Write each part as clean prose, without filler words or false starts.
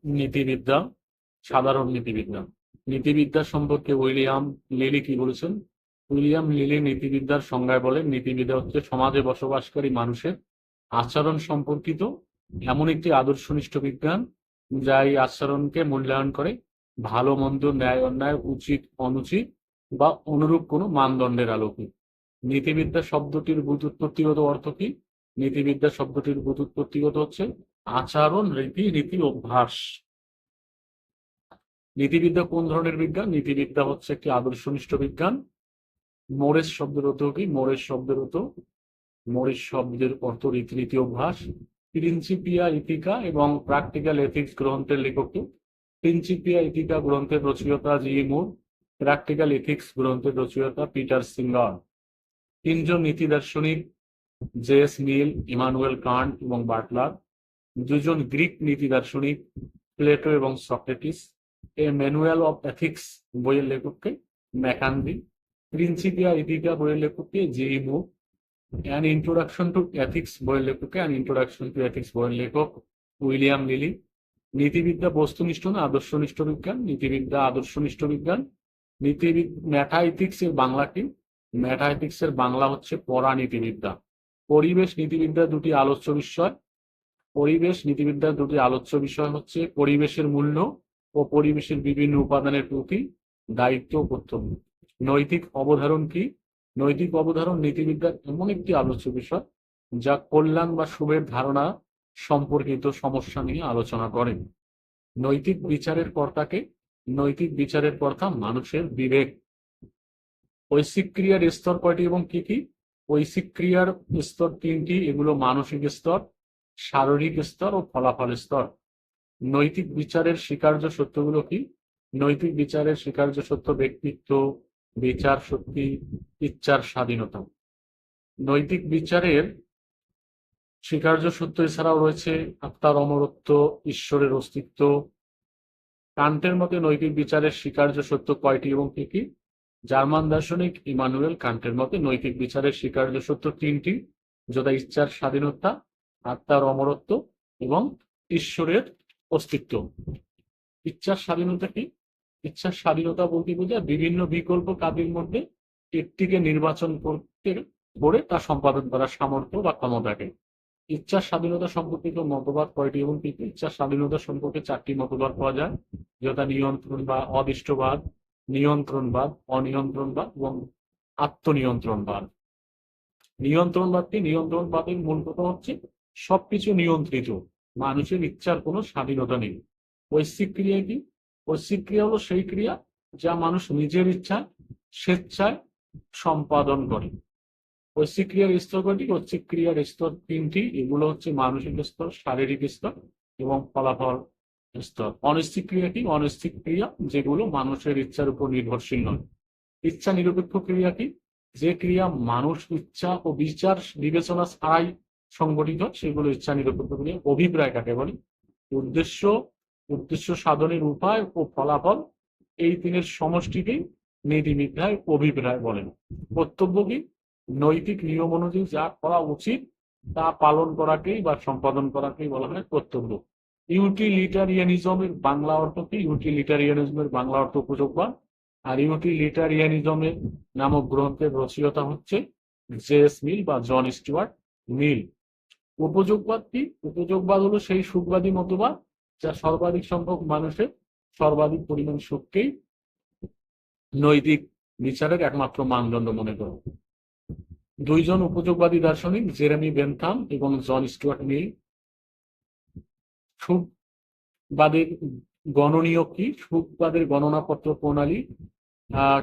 নীতিবিদ্যা, সাধারণ নীতিবিদ্যা। নীতিবিদ্যা সম্পর্কে William lily কি বলেছেন? উইলিয়াম লিলি নীতিবিদ্যার সংজ্ঞায় বলেন, নীতিবিদ্যা হচ্ছে সমাজে বসবাসকারী মানুষের আচরণ সম্পর্কিত এমন একটি আদর্শনিষ্ঠ বিজ্ঞান যা এই আচরণকে মূল্যায়ন করে ভালো মন্দ, ন্যায় অন্যায়, উচিত অনুচিত বা অনুরূপ কোনো মানদণ্ডের আলোকে। নীতিবিদ্যা শব্দটির ব্যুৎপত্তিগত অর্থ কি? নীতিবিদ্যা শব্দটির ব্যুৎপত্তিগত হচ্ছে আচরণ, রীতি, রীতি অভ্যাস। নীতিবিদ্যা কোন ধরনের বিজ্ঞান? নীতিবিদ্যা হচ্ছে একটি আদর্শনিষ্ঠ বিজ্ঞান। মোরেস শব্দের অর্থ কি? মোরেস শব্দের অর্থ রীতিনীতি অভ্যাস। প্রিন্সিপিয়া ইথিকা এবং প্র্যাকটিক্যাল এথিক্স গ্রন্থের লেখক কে? প্রিন্সিপিয়া ইথিকা গ্রন্থের রচয়িতা জি মুর, প্র্যাকটিক্যাল এথিক্স গ্রন্থের রচয়িতা পিটার সিঙ্গার। তিনজন নীতি দার্শনিক জে.এস. মিল, ইমানুয়েল কান্ট এবং বাটলার। দুজন গ্রিক নীতি দার্শনিক প্লেটো এবং Socrates. A manual of ethics বইয়ের লেখককে ম্যাকান্দি। প্রিন্সিপিয়া ইথিকা বইয়ের লেখককে জি মুর। অ্যান ইন্ট্রোডাকশন টু এথিক্স বইয়ের লেখককে অ্যান ইন্ট্রোডাকশন টু এথিক্স বইয়ের লেখক উইলিয়াম লিলি। নীতিবিদ্যা বস্তুনিষ্ঠ না আদর্শনিষ্ঠ বিজ্ঞান? নীতিবিদ্যা আদর্শনিষ্ঠ বিজ্ঞান। ম্যাথাইথিক্স এর বাংলা কি? ম্যাথাইথিক্স এর বাংলা হচ্ছে পরা নীতিবিদ্যা। পরিবেশ নীতিবিদ্যার দুটি আলোচ্য বিষয়। পরিবেশ নীতিবিদ্যার দুটি আলোচ্য বিষয় হচ্ছে পরিবেশের মূল্য ও পরিবেশের বিভিন্ন উপাদানের প্রতি দায়িত্ব ও কর্তব্য। নৈতিক অবধারণ কি? নৈতিক অবধারণ নীতিবিদ্যার এমন একটি আলোচ্য বিষয় যা কল্যাণ বা শুভের ধারণা সম্পর্কিত সমস্যা নিয়ে আলোচনা করেন। নৈতিক বিচারের কর্তাকে? নৈতিক বিচারের কর্তা মানুষের বিবেক। ঐচ্ছিক ক্রিয়ার স্তর কয়টি এবং কি কি? ঐচ্ছিক ক্রিয়ার স্তর তিনটি, এগুলো মানসিক স্তর, শারীরিক স্তর ও ফলাফল স্তর। নৈতিক বিচারের স্বীকার্য সত্যগুলো কি? নৈতিক বিচারের স্বীকার্য সত্য ব্যক্তিত্ব, বিচার শক্তি, ইচ্ছার স্বাধীনতা। নৈতিক বিচারের স্বীকার্য সত্য এছাড়াও রয়েছে আত্মার অমরত্ব, ঈশ্বরের অস্তিত্ব। কান্টের মতে নৈতিক বিচারের স্বীকার্য সত্য কয়টি এবং কি কি? জার্মান দার্শনিক ইমানুয়েল কান্টের মতে নৈতিক বিচারের স্বীকার্য সত্য তিনটি, যথা ইচ্ছার স্বাধীনতা, আত্মার অমরত্ব এবং ঈশ্বরের অস্তিত্ব। ইচ্ছার স্বাধীনতা কি? ইচ্ছার স্বাধীনতা বলতে বোঝায় বিভিন্ন বিকল্প কাজের মধ্যে একটিকে নির্বাচন করতে করে তা সম্পাদন করার সামর্থ্য বা ক্ষমতাকে। ইচ্ছার স্বাধীনতা সম্পর্কিত মতবাদ কয়টি এবং কি কি? ইচ্ছার স্বাধীনতা সম্পর্কে চারটি মতবাদ পাওয়া যায়, যথা নিয়ন্ত্রণ বা অদিষ্টবাদ, নিয়ন্ত্রণবাদ, অনিয়ন্ত্রণবাদ এবং আত্মনিয়ন্ত্রণবাদ। নিয়ন্ত্রণবাদ কি? নিয়ন্ত্রণবাদের মূল কথা হচ্ছে সবকিছু নিয়ন্ত্রিত, মানুষের ইচ্ছার কোনো স্বাধীনতা নেই। ঐচ্ছিক ক্রিয়া কি? ঐচ্ছিক ক্রিয়া হলো সেই ক্রিয়া যা মানুষ নিজের ইচ্ছা স্বেচ্ছায় সম্পাদন করে। ঐচ্ছিক ক্রিয়ার স্তর কয়টি? ঐচ্ছিক ক্রিয়ার স্তর তিনটি, এগুলো হচ্ছে মানসিক স্তর, শারীরিক স্তর এবং ফলাফল স্তর। অনৈচ্ছিক ক্রিয়া কি? অনৈচ্ছিক ক্রিয়া যেগুলো মানুষের ইচ্ছার উপর নির্ভরশীল নয়। ইচ্ছা নিরপেক্ষ ক্রিয়া কি? যে ক্রিয়া মানুষ ইচ্ছা ও বিচার বিবেচনা ছাড়াই সংগঠিত, সেগুলো ইচ্ছা নিরপেক্ষ ক্রিয়া। অভিপ্রায় কাকে বলে? উদ্দেশ্য, উদ্দেশ্য সাধনের উপায় ও ফলাফল, এই তিনের সমষ্টিকেই নীতিবিদ্যায় অভিপ্রায় বলেন। কর্তব্য কি? নৈতিক নিয়ম অনুযায়ী যা করা উচিত তা পালন করাকেই বা সম্পাদন করাকেই বলা হয় কর্তব্য। ইউটিলিটারিয়ানিজমের বাংলা অর্থ কি? ইউটিলিটারিয়ানিজমের বাংলা অর্থ উপযোগবাদ। আর ইউটিলিটারিয়ানিজমের নামক গ্রন্থের রচয়িতা হচ্ছে জে.এস. মিল বা জন স্টুয়ার্ট মিল। উপযোগবাদ কি? উপযোগবাদ হলো সেই সুখবাদী মতবাদ যা সর্বাধিক সংখ্যক মানুষের সর্বাধিক পরিমাণ সুখকেই নৈতিক বিচারের একমাত্র মানদণ্ড মনে করে। দুইজন উপযোগবাদী দার্শনিক জেরেমি বেনথাম এবং জন স্টুয়ার্ট মিল। সুখবাদের গণনীয় কি? সুখবাদের গণনাপত্র প্রণালী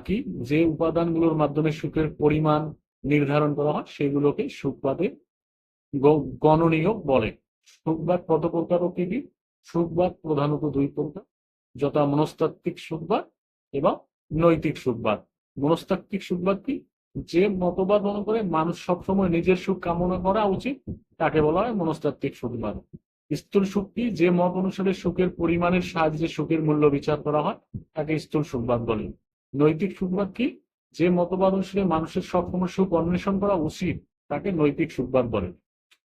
কি? যে উপাদানগুলোর মাধ্যমে সুখের পরিমাণ নির্ধারণ করা হয় সেগুলোকে সুখবাদের গণনীয় বলে। সুখবাদ কত প্রকার ও কি কি? সুখবাদ প্রধানত দুই প্রকার, যথা মনস্তাত্ত্বিক সুখবাদ এবং নৈতিক সুখবাদ। মনস্তাত্ত্বিক সুখবাদ কি? যে মতবাদ মনে করে মানুষ সবসময় নিজের সুখ কামনা করা উচিত তাকে বলা হয় মনস্তাত্ত্বিক সুখবাদ। স্থূল সুখ কি? যে মত অনুসারে সুখের পরিমাণের সাহায্যে সুখের মূল্য বিচার করা হয় তাকে স্থূল সুখবাদ বলে। নৈতিক সুখবাদ কি? যে মতবাদ অনুসারে মানুষের সবসময় সুখ অন্বেষণ করা উচিত তাকে নৈতিক সুখবাদ বলে।